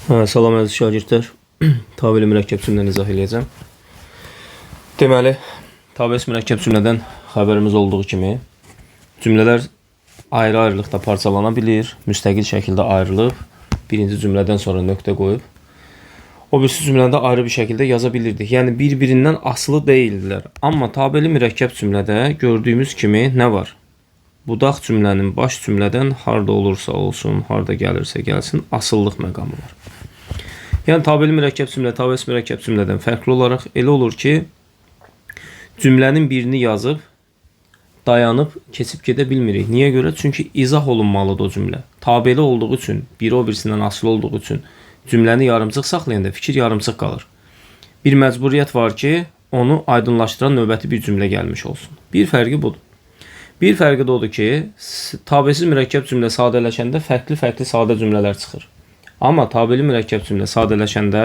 Salam əziz şagirdlər. Tabeli mürəkkəb cümləni izah edəcəm. Deməli, tabeli mürəkkəb cümlədən xəbərimiz olduğu kimi cümlələr ayrı-ayrılıqda parçalana bilir, müstəqil şəkildə ayrılıb, birinci cümlədən sonra nöqtə qoyub, o birisi cümlədə ayrı bir şəkildə yaza bilirdik. Yəni bir-birindən asılı deyildilər. Amma tabeli mürəkkəb cümlədə gördüyümüz kimi nə var? Budaq cümlənin baş cümlədən harda olursa olsun, harda gəlirsə gəlsin, asıllıq məqamı var. Yəni tabeli mürəkkəb cümlə, tabeli mürəkkəb cümlədən fərqli olaraq elə olur ki, cümlənin birini yazıb, dayanıb, keçib gedə bilmirik. Niyə görə? Çünki izah olunmalıdır o cümlə. Tabeli olduğu üçün, biri o birisindən asılı olduğu üçün cümləni yarımçıq saxlayanda fikir yarımçıq qalır. Bir məcburiyyət var ki, onu aydınlaşdıran növbəti bir cümlə gəlmiş olsun. Bir fərqi budur. Bir fərqi də odur ki, tabelsiz mürəkkəb cümlə sadələşəndə fərqli-fərqli sadə cümlələr çıxır. Amma tabeli mürəkkəb cümlə sadələşəndə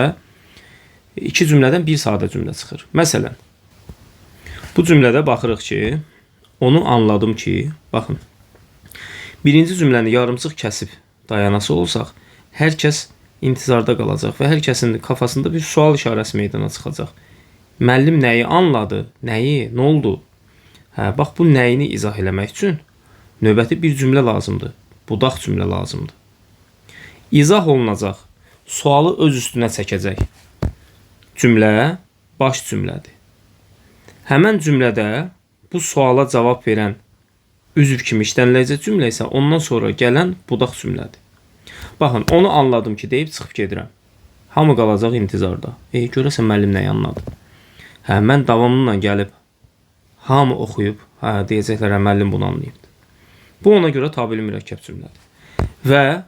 iki cümlədən bir sadə cümlə çıxır. Məsələn, bu cümlədə baxırıq ki, onu anladım ki, baxın, birinci cümləni yarımçıq kəsib dayanası olsaq, hər kəs intizarda qalacaq və hər kəsin kafasında bir sual işarəsi meydana çıxacaq. Müəllim nəyi anladı? Nəyi? Nə oldu? Bax, bu nəyini izah eləmək üçün növbəti bir cümlə lazımdır. Budaq cümlə lazımdır. İzah olunacaq. Sualı öz üstünə çəkəcək. Cümlə baş cümlədir. Həmən cümlədə bu suala cavab verən üzv kimi işləniləcək cümlə isə ondan sonra gələn budaq cümlədir. Baxın, onu anladım ki, deyib çıxıb gedirəm. Hamı qalacaq intizarda. Görəsən müəllim nəyi anladı? Mən davamlı gəlib hamı oxuyub, deyəcəklər, müəllim bunu anlayıbdır. Bu ona görə tabeli mürəkkəb cümlədir. Və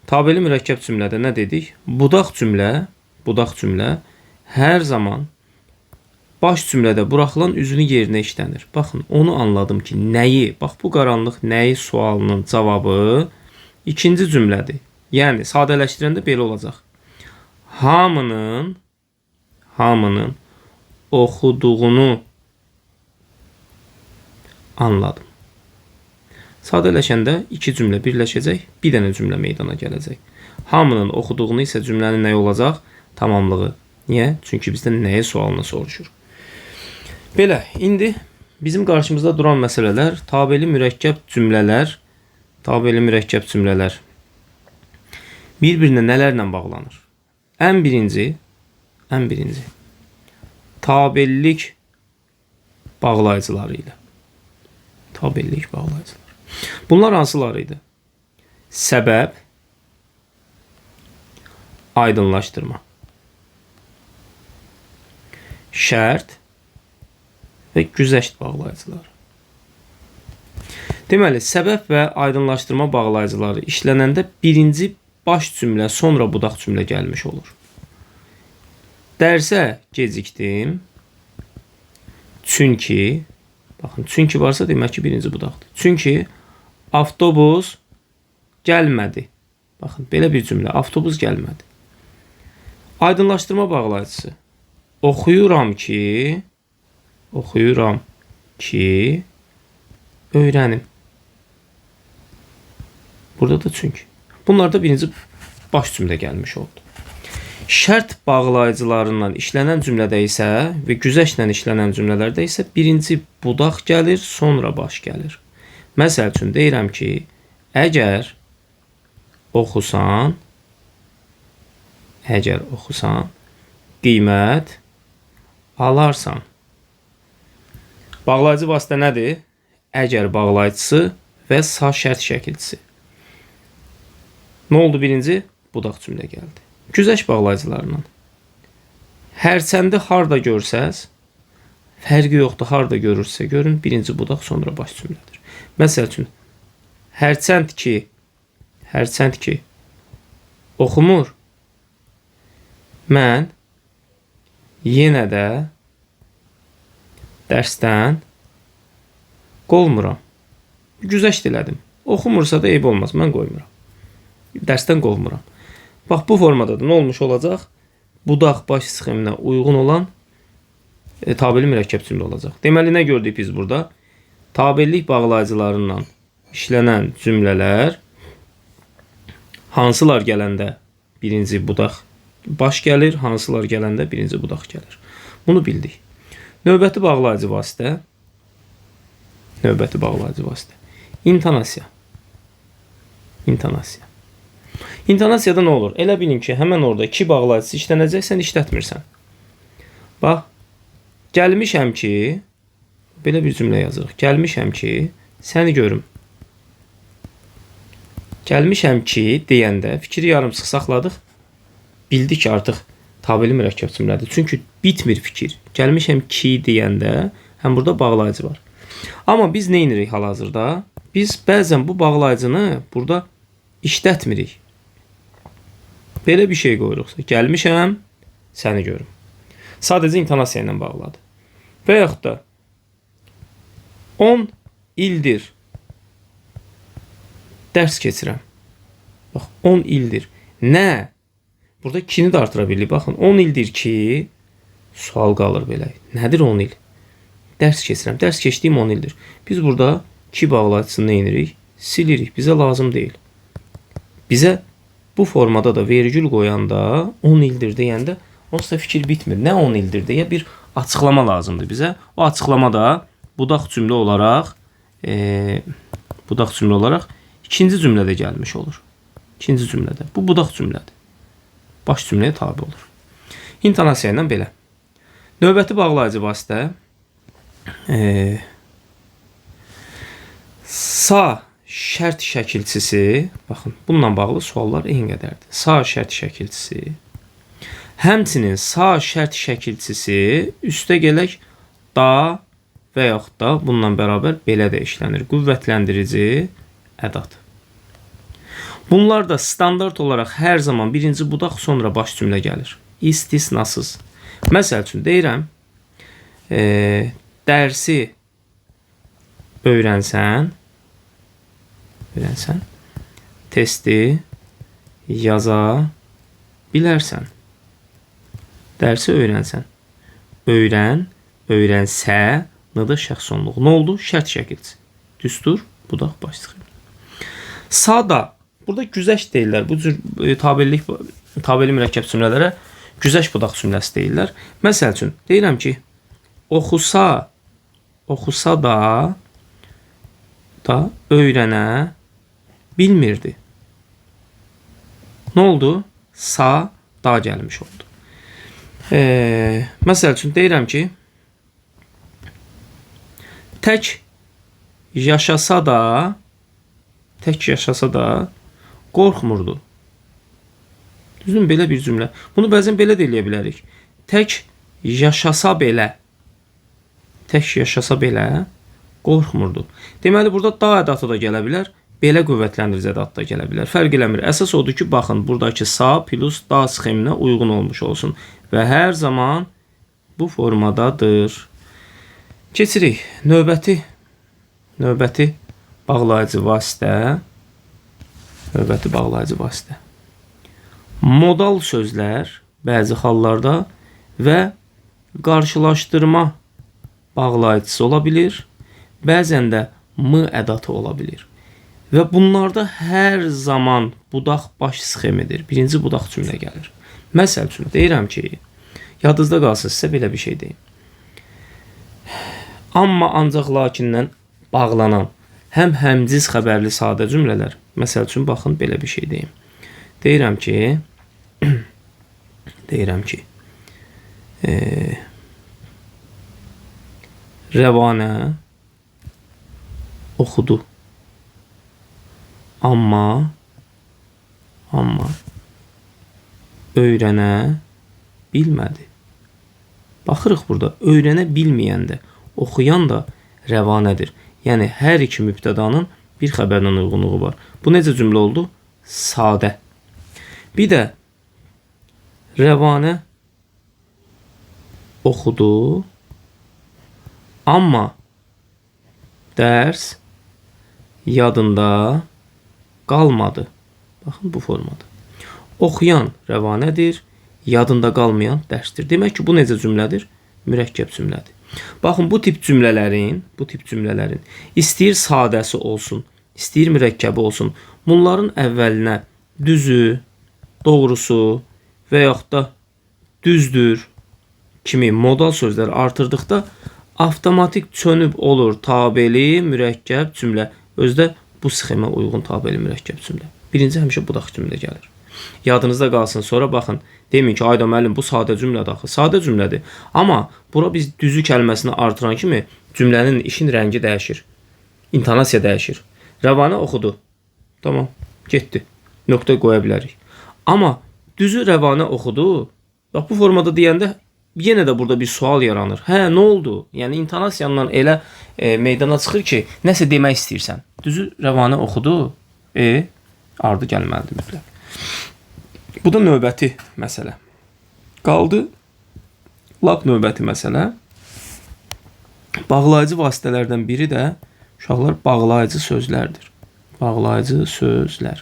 tabeli mürəkkəb cümlədə nə dedik? Budaq cümlə hər zaman baş cümlədə buraxılan üzvün yerinə işlənir. Baxın, onu anladım ki, nəyi? Bax, bu qaranlıq nəyi sualının cavabı ikinci cümlədir. Yəni, sadələşdirəndə belə olacaq. Hamının oxuduğunu anladım. Sadələşəndə iki cümlə birləşəcək, bir dənə cümlə meydana gələcək. Hamının oxuduğunu isə cümlənin nəyi olacaq? Tamamlığı. Niyə? Çünki bizdən nəyi sualını soruşur. Belə, indi bizim qarşımızda duran məsələlər tabeli mürəkkəb cümlələr bir-birinə nələrlə bağlanır? Ən birinci tabellik bağlayıcıları ilə. Tabellik bağlayıcıları. Bunlar hansılarıydı? Səbəb, aydınlaşdırma, şərt və güzəşt bağlayıcıları. Deməli, səbəb və aydınlaşdırma bağlayıcıları işlənəndə birinci baş cümlə, sonra budaq cümlə gəlmiş olur. Dərsə gecikdim, çünki, baxın, çünki varsa demək ki, birinci budaqdır. Çünki avtobus gəlmədi. Baxın, belə bir cümlə, avtobus gəlmədi. Aydınlaşdırma bağlayıcısı. Oxuyuram ki, öyrənim. Burada da çünki. Bunlarda birinci baş cümlə gəlmiş oldu. Şərt bağlayıcılarından işlənən cümlədə isə və güzəştlə işlənən cümlələrdə isə birinci budaq gəlir, sonra baş gəlir. Məsəl üçün deyirəm ki, əgər oxusan, qiymət alarsan. Bağlayıcı vasitə nədir? Əgər bağlayıcısı və sa şərt şəkilçisi. Nə oldu birinci? Budaq cümlə gəldi. Güzəşt bağlayıcılarından. Hərçəndi harda görsəz, fərqi yoxdur, harda görürsə görün, birinci budaq, sonra baş cümlədir. Məsəl üçün, hərçənd ki, oxumur, mən yenə də dərsdən qolmuram. Güzəşt elədim. Oxumursa da eyb olmaz, mən qoymuram. Dərsdən qolmuram. Bax, bu formada da nə olmuş olacaq? Budaq baş sxeminə uyğun olan tabeli mürəkkəb cümlə olacaq. Deməli, nə gördük biz burada? Tabellik bağlayıcılarından işlənən cümlələr hansılar gələndə birinci budaq baş gəlir, hansılar gələndə birinci budaq gəlir. Bunu bildik. Növbəti bağlayıcı vasitə. Növbəti bağlayıcı vasitə. İntonasiya. İntonasiya. İntonasiyada nə olur? Elə bilin ki, həmən orada iki bağlayıcısı işlənəcək, sən işlətmirsən. Bax, gəlmişəm ki, belə bir cümlə yazırıq. Gəlmişəm ki, səni görüm. Gəlmişəm ki, deyəndə fikri yarımçıq saxladıq. Bildik ki, artıq tabeli mürəkkəb cümlədir. Çünki bitmir fikir. Gəlmişəm ki, deyəndə həm burada bağlayıcı var. Amma biz nə edirik hal-hazırda? Biz bəzən bu bağlayıcını burada işlətmirik. Belə bir şey qoyuruqsa, gəlmişəm, səni görüm. Sadəcə intonasiya ilə bağlıdır. Və yaxud da 10 ildir dərs keçirəm. Bax, 10 ildir. Nə? Burada 2-ni də artıra bilirik. Baxın, 10 ildir ki, sual qalır belə. Nədir 10 il? Dərs keçirəm. Dərs keçdiyim 10 ildir. Biz burada 2 bağlayıcısını nə edirik? Silirik. Bizə lazım deyil. Bizə bu formada da vergül qoyanda 10 ildir deyəndə onsuz da fikir bitmir. Nə 10 ildir deyə bir açıqlama lazımdır bizə. O açıqlama da budaq cümlə olaraq ikinci cümlədə gəlmiş olur. İkinci cümlədə. Bu budaq cümlədir. Baş cümləyə tabi olur. İntonasiya ilə belə. Növbəti bağlayıcı vasitə sa şərt şəkilçisi, baxın, bununla bağlı suallar eyni qədərdir. Sa şərt şəkilçisi. Həmçinin sa şərt şəkilçisi üstə gələk da və yaxud da bununla bərabər belə də işlənir. Qüvvətləndirici ədat. Bunlar da standart olaraq hər zaman birinci budaq, sonra baş cümlə gəlir. İstisnasız. Məsəl üçün deyirəm, dərsi öyrənsən, testi yaza bilərsən. Dərsi öyrənsən. Öyrənsə, nədə şəxs sonluğu. Nə oldu? Şərt şəkilçisi. Düstur, budaq, baş çıxır. Sada, burada güzəş deyirlər. Bu cür tabeli mürəkkəb cümlələrə güzəş budaq cümləsi deyirlər. Məsəl üçün, deyirəm ki, oxusa da öyrənə bilmirdi. Nə oldu? Sa, da gəlmiş oldu. Məsəl üçün, deyirəm ki, tək yaşasa da qorxmurdu. Düzdür, belə bir cümlə. Bunu bəzən belə də eləyə bilərik. Tək yaşasa belə qorxmurdu. Deməli, burada da ədatı da gələ bilər, belə qüvvətləndirici ədat da gələ bilər. Fərq eləmir. Əsas odur ki, baxın, buradakı sa plus da sxeminə uyğun olmuş olsun. Və hər zaman bu formadadır. Keçirik. Növbəti bağlayıcı vasitə. Modal sözlər bəzi hallarda və qarşılaşdırma bağlayıcısı ola bilir. Bəzən də m ədatı ola bilir. Və bunlarda hər zaman budaq baş sxemidir. Birinci budaq cümlə gəlir. Məsəl üçün, deyirəm ki, yadınızda qalsın, sizə belə bir şey deyim. Amma ancaq lakindən bağlanan həmciz xəbərli sadə cümlələr. Məsəl üçün, baxın, belə bir şey deyim. Deyirəm ki, Rəvanə oxudu. Amma öyrənə bilmədi. Baxırıq burada, öyrənə bilməyəndə, oxuyan da rəvanədir. Yəni, hər iki mübtədanın bir xəbərlə uyğunluğu var. Bu necə cümlə oldu? Sadə. Bir də Rəvanə oxudu, amma dərs yadında qalmadı. Baxın, bu formada. Oxuyan Rəvanədir, yadında qalmayan dərsdir. Demək ki, bu necə cümlədir? Mürəkkəb cümlədir. Baxın, bu tip cümlələrin istəyir sadəsi olsun, istəyir mürəkkəbi olsun. Bunların əvvəlinə düzü, doğrusu və yaxud da düzdür kimi modal sözlər artırdıqda avtomatik çönüb olur tabeli mürəkkəb cümlə. Özdə bu sxemə uyğun tabeli mürəkkəb cümlə. Birinci həmişə budaq cümlə gəlir. Yadınızda qalsın. Sonra baxın. Demin ki, Ayda müəllim bu sadə cümlədir axı. Sadə cümlədir. Amma bura biz düzü kəlməsini artıran kimi cümlənin işin rəngi dəyişir. İntonasiya dəyişir. Rəvanə oxudu. Tamam. Getdi. Nöqtə qoya bilərik. Amma düzü Rəvanə oxudu. Bax bu formada deyəndə yenə də burada bir sual yaranır. Hə, nə oldu? Yəni intonasiyandan elə meydana çıxır ki, nəsə demək istəyirsən. Düzü Rəvanə oxudu. Ardı gəlməlidir mütləq. Bu da növbəti məsələ. Qaldı lap növbəti məsələ. Bağlayıcı vasitələrdən biri də uşaqlar bağlayıcı sözlərdir. Bağlayıcı sözlər.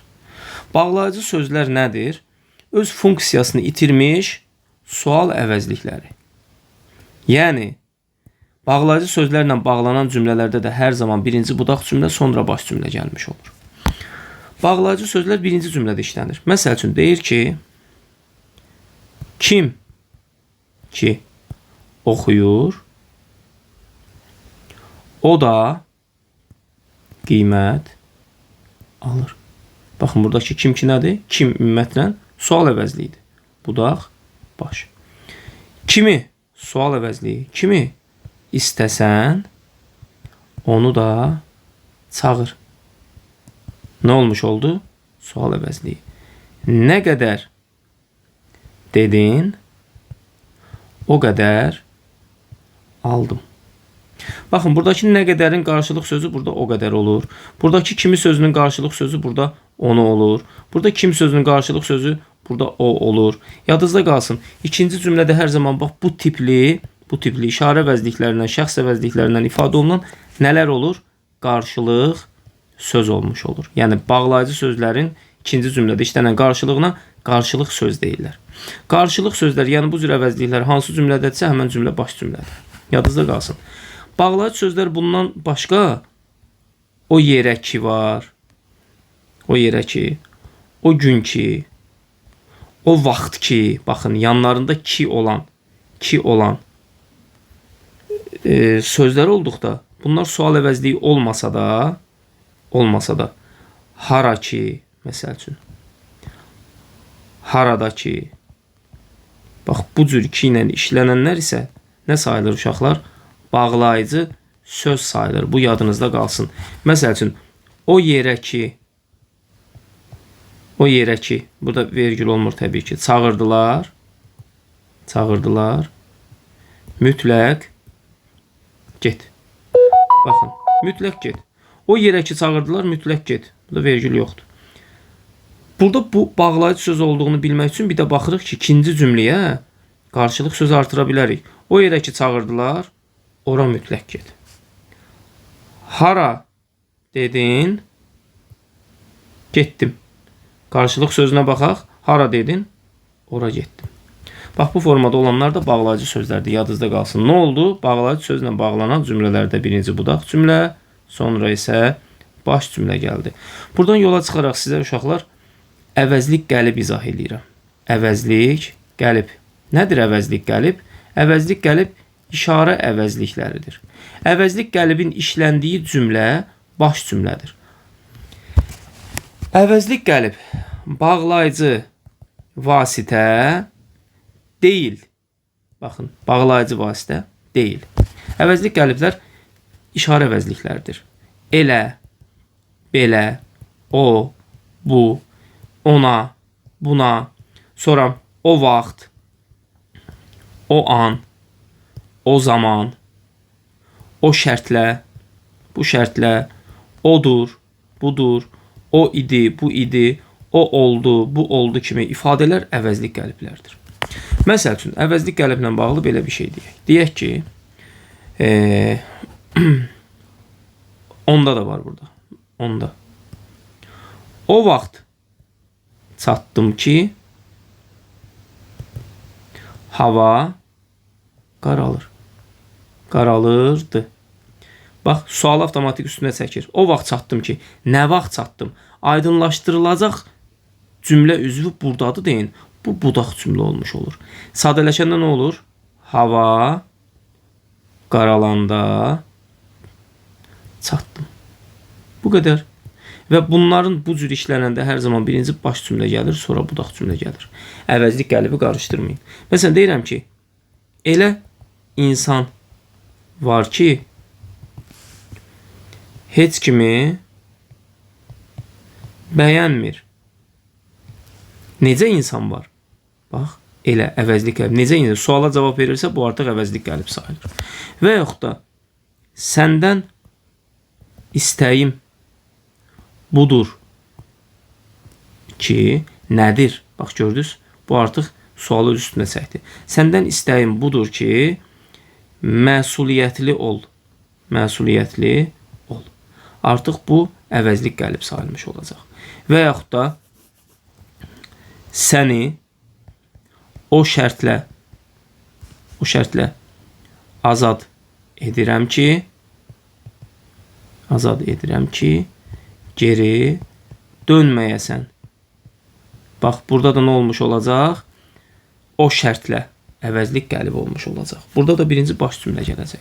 Bağlayıcı sözlər nədir? Öz funksiyasını itirmiş sual əvəzlikləri. Yəni, bağlayıcı sözlərlə bağlanan cümlələrdə də hər zaman birinci budaq cümlə, sonra baş cümlə gəlmiş olur. Bağlayıcı sözlər birinci cümlədə işlənir. Məsəl üçün deyir ki, kim ki oxuyur, o da qiymət alır. Baxın, buradakı kim ki nədir? Kim ümumiyyətlə sual əvəzliyidir. Budaq, baş. Kimi sual əvəzliyi, kimi istəsən, onu da çağır. Nə olmuş oldu? Sual əvəzliyi. Nə qədər dedin, o qədər aldım. Baxın, buradakı nə qədərin qarşılıq sözü burada o qədər olur. Buradakı kimi sözünün qarşılıq sözü burada onu olur. Burada kim sözünün qarşılıq sözü burada o olur. Yadınızda qalsın. İkinci cümlədə hər zaman bax bu tipli işarə əvəzliklərindən, şəxs əvəzliklərindən ifadə olunan nələr olur? Qarşılıq söz olmuş olur. Yəni bağlayıcı sözlərin ikinci cümlədə işlənən qarşılığına qarşılıq söz deyirlər. Qarşılıq sözlər, yəni bu cür əvəzliklər hansı cümlədədirsə, həmin cümlə baş cümlədir. Yadınızda qalsın. Bağlayıcı sözlər bundan başqa o yerə ki var, o yerə ki, o gün ki, o vaxt ki, baxın yanlarında ki olan sözlər olduqda bunlar sual əvəzliyi olmasa da hara ki, məsəl üçün harada ki, bax bu cür ki ilə işlənənlər isə nə sayılır uşaqlar? Bağlayıcı söz sayılır. Bu yadınızda qalsın. Məsəl üçün o yerə ki, burada vergül olmur təbii ki, çağırdılar, mütləq get. Baxın, mütləq get. O yerə ki çağırdılar, mütləq get. Burada vergül yoxdur. Burada bu bağlayıcı söz olduğunu bilmək üçün bir də baxırıq ki, ikinci cümləyə qarşılıq söz artıra bilərik. O yerə ki çağırdılar, ora mütləq get. Hara dedin, getdim. Qarşılıq sözünə baxaq. Hara dedin, ora getdim. Bax, bu formada olanlar da bağlayıcı sözlərdir. Yadınızda qalsın. Nə oldu? Bağlayıcı sözlə bağlanan cümlələrdə birinci budaq cümlə, sonra isə baş cümlə gəldi. Buradan yola çıxaraq sizə uşaqlar əvəzlik qəlib izah edirəm. Əvəzlik qəlib. Nədir əvəzlik qəlib? Əvəzlik qəlib işarə əvəzlikləridir. Əvəzlik qəlibin işləndiyi cümlə baş cümlədir. Əvəzlik qəlib bağlayıcı vasitə deyil. Baxın, bağlayıcı vasitə deyil. Əvəzlik qəliblər işarə əvəzliklərdir. Elə, belə, o, bu, ona, buna, sonra o vaxt, o an, o zaman, o şərtlə, bu şərtlə, odur, budur, o idi, bu idi, o oldu, bu oldu kimi ifadələr əvəzlik qəliblərdir. Məsəl üçün, əvəzlik qəliblə bağlı belə bir şey deyək. Deyək ki, onda da var burada. Onda. O vaxt çatdım ki, hava qaralır. Qaralırdı. Bax, sual avtomatik üstünə çəkir. O vaxt çatdım ki, nə vaxt çatdım? Aydınlaşdırılacaq cümlə üzvü buradadır deyin. Bu budaq cümlə olmuş olur. Sadələşəndə nə olur? Hava qaralanda çatdım. Bu qədər. Və bunların bu cür işlənəndə hər zaman birinci baş cümlə gəlir, sonra budaq cümlə gəlir. Əvəzlik qəlibi qarışdırmayın. Məsələn, deyirəm ki, elə insan var ki, heç kimi bəyənmir. Necə insan var? Bax, elə əvəzlik qəlib. Necə insan? Suala cavab verirsə, bu artıq əvəzlik qəlib sayılır. Və yaxud da səndən istəyim budur ki, nədir? Bax, gördünüz? Bu artıq sualı üstünə çəkdi. Səndən istəyim budur ki, məsuliyyətli ol. Məsuliyyətli ol. Artıq bu əvəzlik qəlib sayılmış olacaq. Və yaxud da səni o şərtlə azad edirəm ki, geri dönməyəsən. Bax, burada da nə olmuş olacaq? O şərtlə əvəzlik qəlib olmuş olacaq. Burada da birinci baş cümlə gələcək.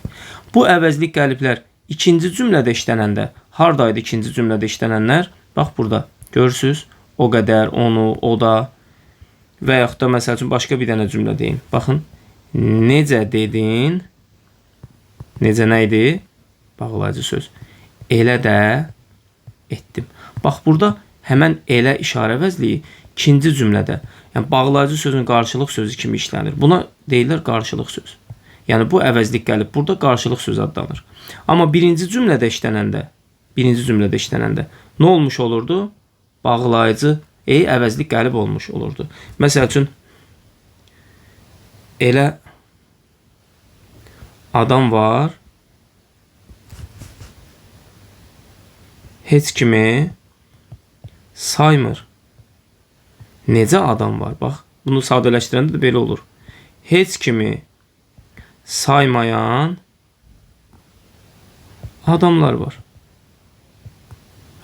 Bu əvəzlik qəliblər ikinci cümlədə işlənəndə, haradaydı ikinci cümlədə işlənənlər? Bax, burada görürsünüz, o qədər, onu, o da və yaxud da məsəl üçün başqa bir dənə cümlə deyim. Baxın, necə dedin? Necə nə idi? Bağlayıcı söz. Elə də etdim. Bax, burada həmən elə işarə əvəzliyi ikinci cümlədə, yəni bağlayıcı sözün qarşılıq sözü kimi işlənir. Buna deyirlər qarşılıq söz. Yəni bu əvəzlik gəlib, burada qarşılıq söz adlanır. Amma birinci cümlədə işlənəndə nə olmuş olurdu? Bağlayıcı əvəzlik gəlib olmuş olurdu. Məsəl üçün, elə adam var, heç kimi saymır. Necə adam var? Bax, bunu sadələşdirəndə də belə olur. Heç kimi saymayan adamlar var.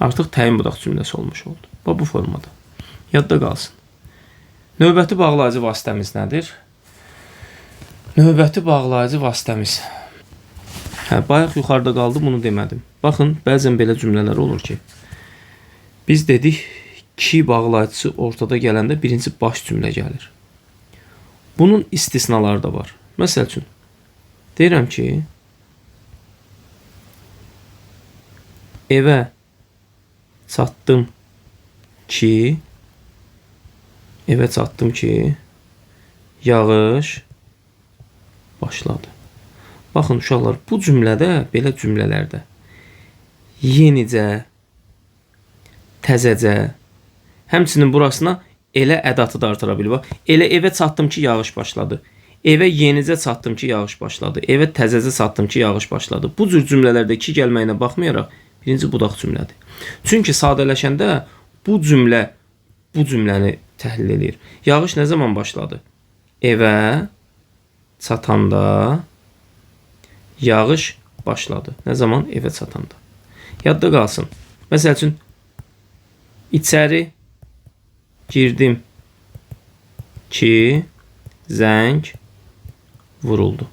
Artıq təyin budaq cümləsi olmuş oldu. Bax, bu formada. Yadda qalsın. Növbəti bağlayıcı vasitəmiz nədir? Növbəti bağlayıcı vasitəmiz. Bayaq yuxarıda qaldı, bunu demədim. Baxın, bəzən belə cümlələr olur ki, biz dedik ki, bağlayıcısı ortada gələndə birinci baş cümlə gəlir. Bunun istisnaları da var. Məsəl üçün, deyirəm ki, evə çatdım ki, yağış başladı. Baxın, uşaqlar, bu cümlədə, belə cümlələrdə yenicə, təzəcə, həmçinin burasına elə ədatı da artıra bilir. Elə evə çatdım ki, yağış başladı. Evə yenicə çatdım ki, yağış başladı. Evə təzəcə çatdım ki, yağış başladı. Bu cür cümlələrdə ki gəlməyinə baxmayaraq birinci budaq cümlədir. Çünki sadələşəndə bu cümlə bu cümləni təhlil edir. Yağış nə zaman başladı? Evə çatanda yağış başladı. Nə zaman? Evə çatanda. Yadda qalsın. Məsəl üçün, içəri girdim ki, zəng vuruldu.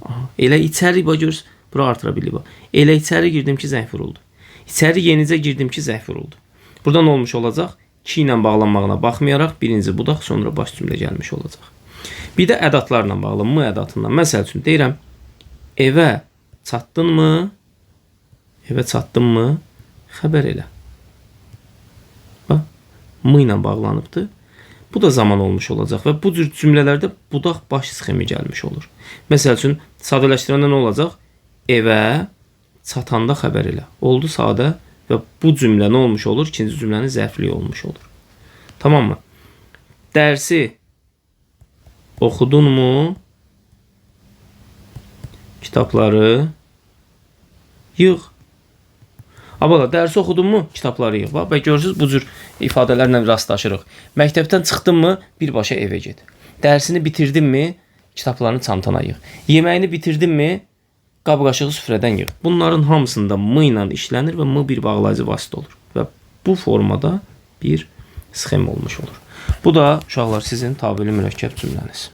Aha. Elə içəri, görürsünüz, bura artıra bilir. Elə içəri girdim ki, zəng vuruldu. İçəri yenicə girdim ki, zəng vuruldu. Burada nə olmuş olacaq? Ki ilə bağlanmağına baxmayaraq birinci budaq, sonra baş cümlə gəlmiş olacaq. Bir də ədatlarla bağlı, mı ədatından. Məsəl üçün, deyirəm, evə çatdınmı? Evə çatdınmı? Xəbər elə. Bax, mı ilə bağlanıbdır. Bu da zaman olmuş olacaq və bu cür cümlələrdə budaq baş sxemi gəlmiş olur. Məsəl üçün, sadələşdirəndə nə olacaq? Evə çatanda xəbər elə. Oldu sadə və bu cümlə nə olmuş olur? İkinci cümlənin zərfliyi olmuş olur. Tamam mı? Dərsi oxudunmu? Kitabları yığ. Abala, dərsi oxudunmu? Kitabları yığ. Bax, görürsünüz, bu cür ifadələrlə rastlaşırıq. Məktəbdən çıxdınmı? Birbaşa evə get. Dərsini bitirdinmi? Kitablarını çantana yığ. Yeməyini bitirdinmi? Qab-qaşığı süfrədən yığ. Bunların hamısında mı ilə işlənir və mı bir bağlayıcı vasitə olur. Və bu formada bir sxem olmuş olur. Bu da uşaqlar sizin tabeli mürəkkəb cümləniz.